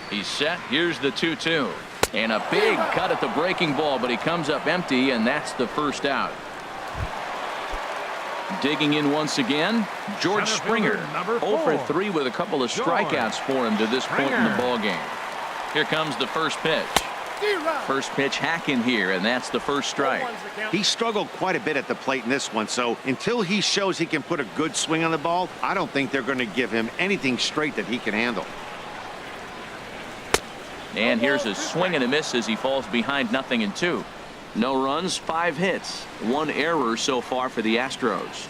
He's set. Here's the 2-2. And a big cut at the breaking ball, but he comes up empty, and that's the first out. Digging in once again, George Springer. 0 for 3 with a couple of strikeouts for him to this point in the ball game. Here comes the first pitch. First pitch hacking here, and that's the first strike. He struggled quite a bit at the plate in this one, so until he shows he can put a good swing on the ball, I don't think they're going to give him anything straight that he can handle. And here's a swing and a miss as he falls behind 0-2. No runs, 5 hits, 1 error so far for the Astros.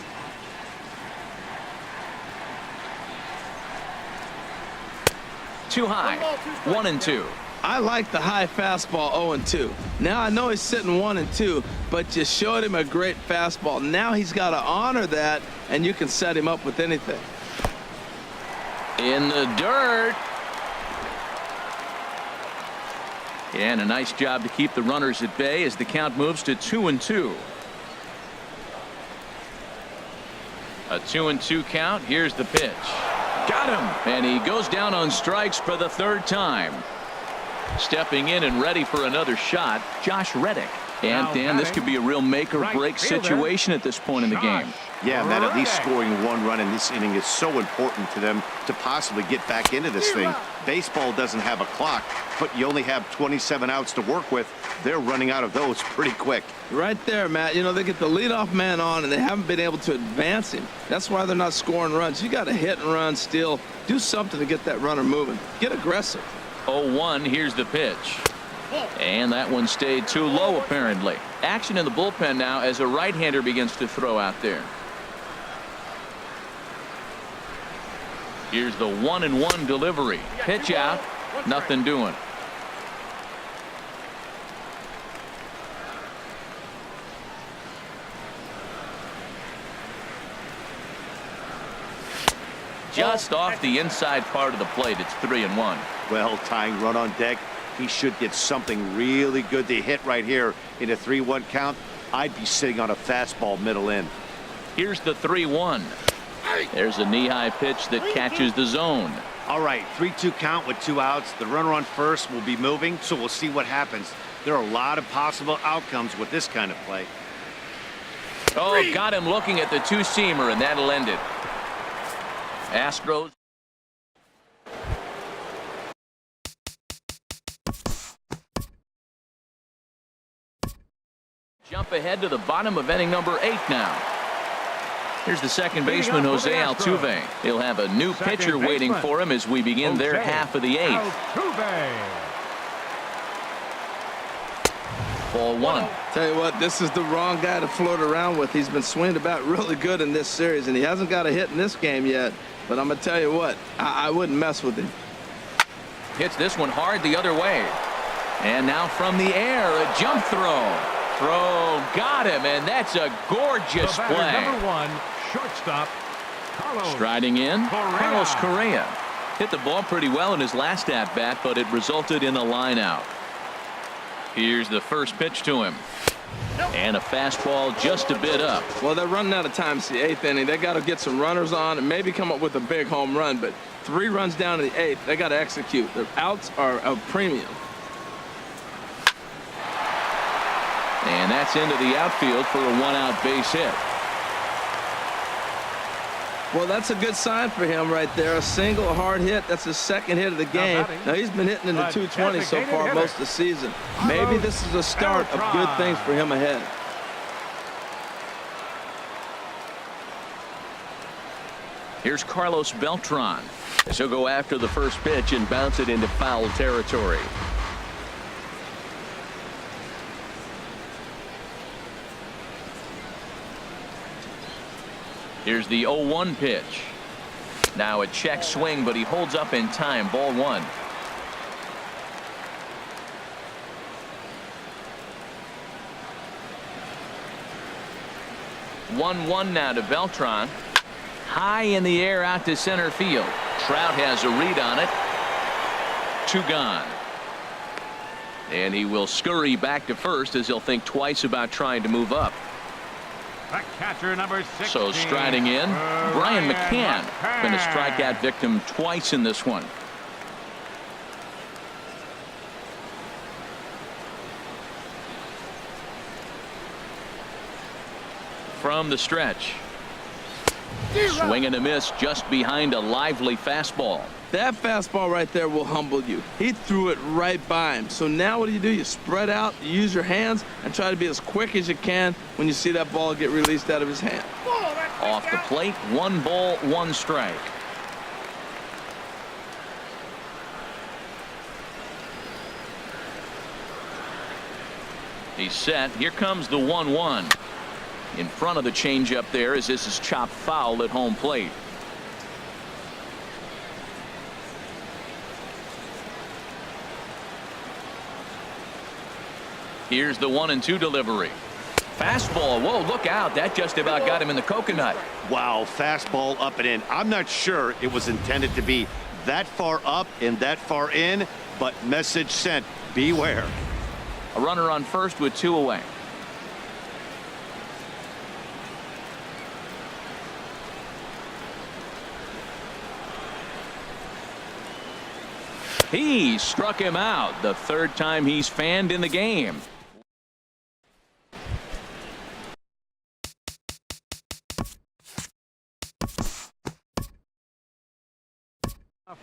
Too high, 1-2. I like the high fastball 0-2. Now I know he's sitting 1-2, but you showed him a great fastball. Now he's got to honor that, and you can set him up with anything. In the dirt. And a nice job to keep the runners at bay as the count moves to 2-2. A 2-2 count. Here's the pitch. Got him. And he goes down on strikes for the 3rd time. Stepping in and ready for another shot, Josh Reddick. And Dan, this could be a real make or break situation at this point in the game. Yeah, and that at least scoring 1 run in this inning is so important to them to possibly get back into this thing. Baseball doesn't have a clock, but you only have 27 outs to work with. They're running out of those pretty quick. Right there, Matt. You know, they get the leadoff man on, and they haven't been able to advance him. That's why they're not scoring runs. You got to hit and run, steal, do something to get that runner moving. Get aggressive. 0-1. Here's the pitch. And that one stayed too low, apparently. Action in the bullpen now as a right-hander begins to throw out there. Here's the 1-1 delivery. Pitch out. Nothing doing. Just off the inside part of the plate. It's 3-1. Well, tying run on deck. He should get something really good to hit right here in a 3-1 count. I'd be sitting on a fastball middle in. Here's the 3-1. There's a knee-high pitch that catches the zone. All right, 3-2 count with 2 outs. The runner on first will be moving, so we'll see what happens. There are a lot of possible outcomes with this kind of play. Oh, got him looking at the 2-seamer, and that'll end it. Astros. Jump ahead to the bottom of inning number 8 now. Here's the second baseman, Jose Altuve. He'll have a new pitcher waiting for him as we begin their half of the 8th. Ball 1. Tell you what, this is the wrong guy to float around with. He's been swinging about really good in this series, and he hasn't got a hit in this game yet. But I'm going to tell you what, I wouldn't mess with him. Hits this one hard the other way. And now from the air, a jump throw. Got him, and that's a gorgeous play. Number 1, shortstop, Carlos. Striding in, Carlos Correa. Hit the ball pretty well in his last at-bat, but it resulted in a line out. Here's the first pitch to him. And a fastball just a bit up. Well, they're running out of time. It's the 8th inning. They got to get some runners on and maybe come up with a big home run. But 3 runs down in the 8th, they got to execute. Their outs are a premium. And that's into the outfield for a 1-out base hit. Well, that's a good sign for him right there. A single, hard hit. That's his 2nd hit of the game. Now, he's been hitting in the 220 so far most of the season. Maybe this is a start of good things for him ahead. Here's Carlos Beltran. He'll go after the first pitch and bounce it into foul territory. Here's the 0-1 pitch. Now a check swing, but he holds up in time. Ball 1. One now to Beltran. High in the air out to center field. Trout has a read on it. 2 gone. And he will scurry back to first as he'll think twice about trying to move up. The catcher, number 16. So striding in, Brian McCann. Been a strikeout victim twice in this one. from the stretch. Swing and a miss just behind a lively fastball. That fastball right there will humble you. He threw it right by him. So now what do? You spread out, you use your hands, and try to be as quick as you can when you see that ball get released out of his hand. Off the plate, 1 ball, 1 strike. He's set. Here comes the 1-1. In front of the changeup there as this is chopped foul at home plate. Here's the 1-2 delivery. Fastball. Whoa, look out. That just about got him in the coconut. Wow, fastball up and in. I'm not sure it was intended to be that far up and that far in, but message sent. Beware. A runner on first with 2 away. He struck him out the 3rd time he's fanned in the game.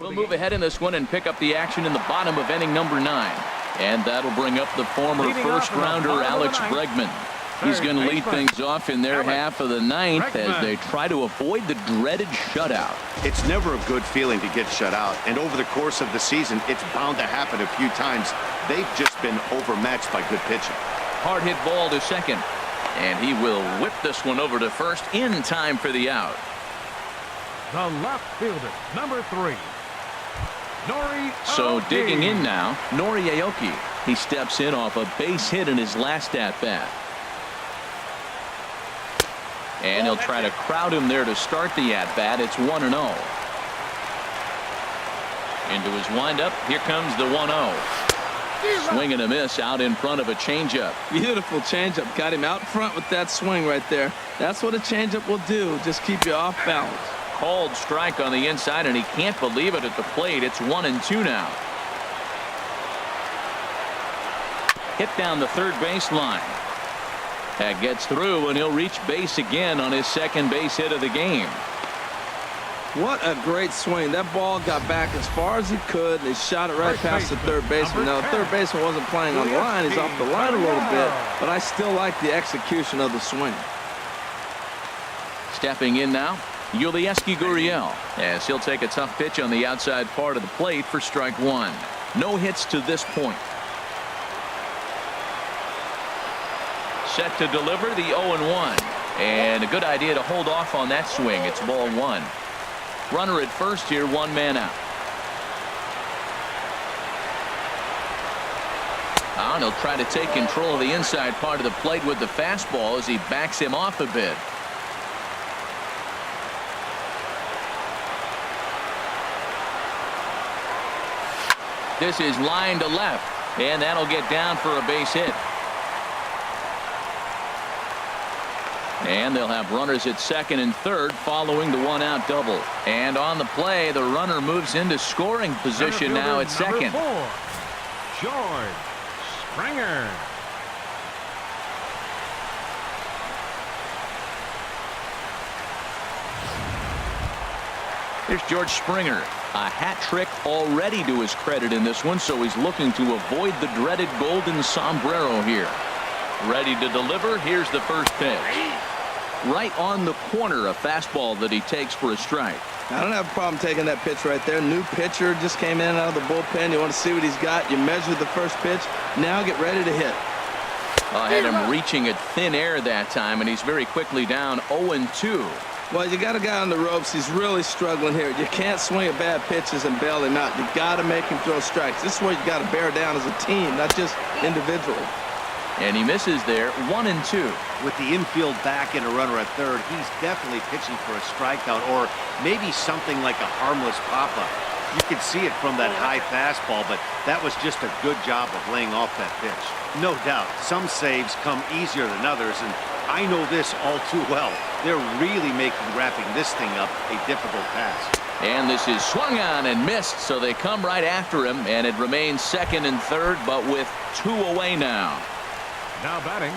We'll move ahead in this one and pick up the action in the bottom of inning number 9. And that'll bring up the former first-rounder Alex Bregman. He's going to lead things off in their half of the 9th as they try to avoid the dreaded shutout. It's never a good feeling to get shut out, and over the course of the season, it's bound to happen a few times. They've just been overmatched by good pitching. Hard hit ball to second, and he will whip this one over to first in time for the out. The left fielder, number 3. Nori So Aoki. digging in now, Nori Aoki. He steps in off a base hit in his last at-bat. And he'll try to crowd him there to start the at-bat. It's 1-0. Into his windup. Here comes the 1-0. Swing and a miss out in front of a changeup. Beautiful changeup. Got him out front with that swing right there. That's what a changeup will do. Just keep you off balance. Called strike on the inside, and he can't believe it at the plate. It's 1-2 now. Hit down the third base line. That gets through, and he'll reach base again on his second base hit of the game. What a great swing. That ball got back as far as he could, and he shot it right past the third baseman. Now, the third baseman wasn't playing on the line. He's off the line a little bit, but I still like the execution of the swing. Stepping in now, Yulieski Gurriel, as he'll take a tough pitch on the outside part of the plate for strike 1. No hits to this point. Set to deliver the 0-1, and a good idea to hold off on that swing. It's ball 1. Runner at first here, 1 man out. And he'll try to take control of the inside part of the plate with the fastball as he backs him off a bit. This is line to left, and that'll get down for a base hit. And they'll have runners at second and third following the 1-out double. And on the play, the runner moves into scoring position now at second. 4, George Springer. Here's George Springer. A hat trick already to his credit in this one, so he's looking to avoid the dreaded golden sombrero here. Ready to deliver. Here's the first pitch. Right on the corner, a fastball that he takes for a strike. I don't have a problem taking that pitch right there. New pitcher just came in out of the bullpen. You want to see what he's got. You measure the first pitch. Now get ready to hit. I had him reaching at thin air that time, and he's very quickly down 0-2. Well, you got a guy on the ropes. He's really struggling here. You can't swing at bad pitches and bail him out. You got to make him throw strikes. This is where you got to bear down as a team, not just individually. And he misses there, 1-2. With the infield back and a runner at third, he's definitely pitching for a strikeout or maybe something like a harmless pop-up. You could see it from that high fastball, but that was just a good job of laying off that pitch. No doubt, some saves come easier than others, and I know this all too well. They're really making wrapping this thing up a difficult task. And this is swung on and missed, so they come right after him, and it remains second and third, but with 2 away now. Now batting,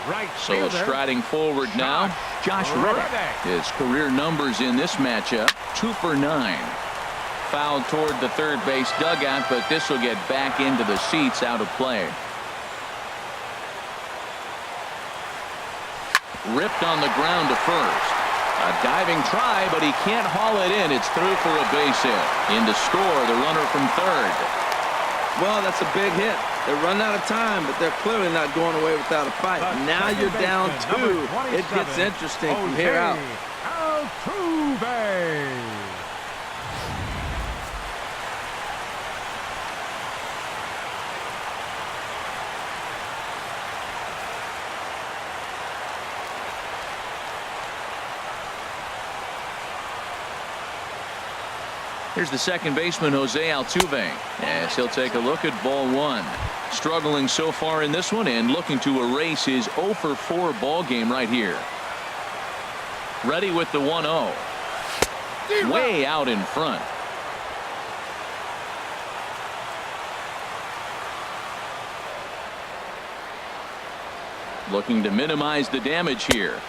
Right So fielder. striding forward now, Josh Reddick. His career numbers in this matchup, 2 for 9. Fouled toward the third base dugout, but this will get back into the seats, out of play. Ripped on the ground to first. A diving try, but he can't haul it in. It's through for a base hit. In to score the runner from third. Well, that's a big hit. They're running out of time, but they're clearly not going away without a fight. Now you're down 2. It gets interesting from here out. Altuve. Here's the second baseman, Jose Altuve, as he'll take a look at ball 1. Struggling so far in this one and looking to erase his 0 for 4 ball game right here. Ready with the 1-0. Way out in front. Looking to minimize the damage here.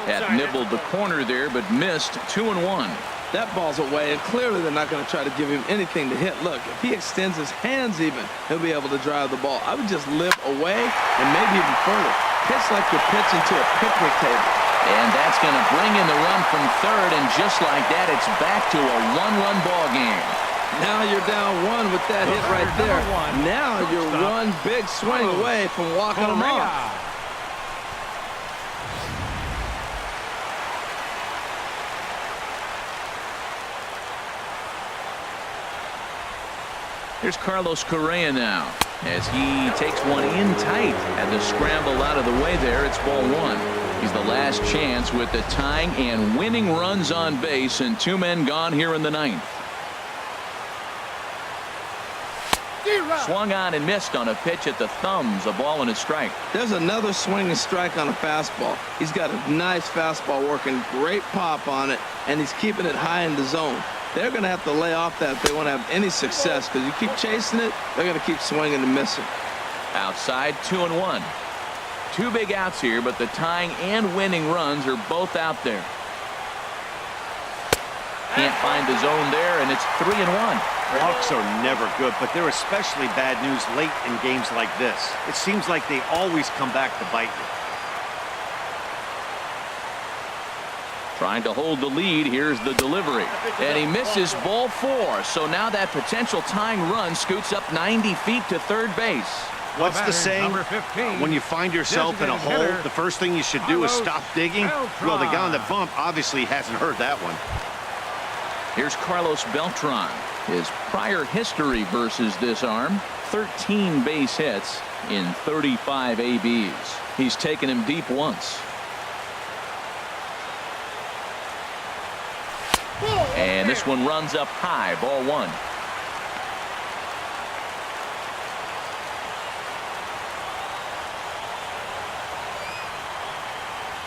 Had nibbled the corner there, but missed. 2-1. That ball's away, and clearly they're not going to try to give him anything to hit. Look, if he extends his hands even, he'll be able to drive the ball. I would just live away and maybe even further. Pitch like you're pitching to a picnic table. And that's going to bring in the run from third, and just like that, it's back to a 1-run ball game. Now you're down 1 with that hit right there. Now you're one big swing away from walking them off. Here's Carlos Correa now, as he takes one in tight. Had to scramble out of the way there. It's ball 1. He's the last chance with the tying and winning runs on base, and 2 men gone here in the 9th. Swung on and missed on a pitch at the thumbs. A ball and a strike. There's another swing and strike on a fastball. He's got a nice fastball working, great pop on it, and he's keeping it high in the zone. They're going to have to lay off that if they want to have any success, because you keep chasing it, they're going to keep swinging and missing. Outside, 2-1. 2 big outs here, but the tying and winning runs are both out there. Can't find the zone there, and it's 3-1. Walks are never good, but they're especially bad news late in games like this. It seems like they always come back to bite you. Trying to hold the lead. Here's the delivery. And he misses ball 4. So now that potential tying run scoots up 90 feet to third base. What's the saying? When you find yourself in a hole, the first thing you should do is stop digging. Well, the guy on the bump obviously hasn't heard that one. Here's Carlos Beltran. His prior history versus this arm: 13 base hits in 35 ABs. He's taken him deep once. And this one runs up high. Ball 1.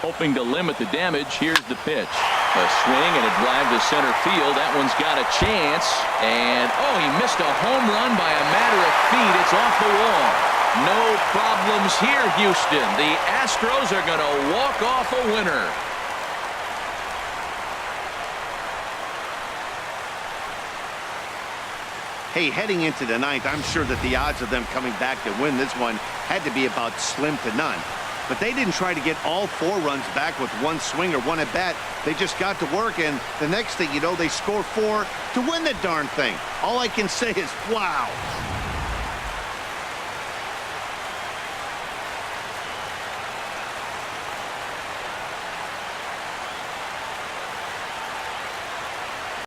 Hoping to limit the damage. Here's the pitch. A swing and a drive to center field. That one's got a chance. And, oh, he missed a home run by a matter of feet. It's off the wall. No problems here, Houston. The Astros are going to walk off a winner. Hey, heading into the 9th, I'm sure that the odds of them coming back to win this one had to be about slim to none. But they didn't try to get all 4 runs back with 1 swing or 1 at bat. They just got to work, and the next thing you know, they score 4 to win the darn thing. All I can say is, wow.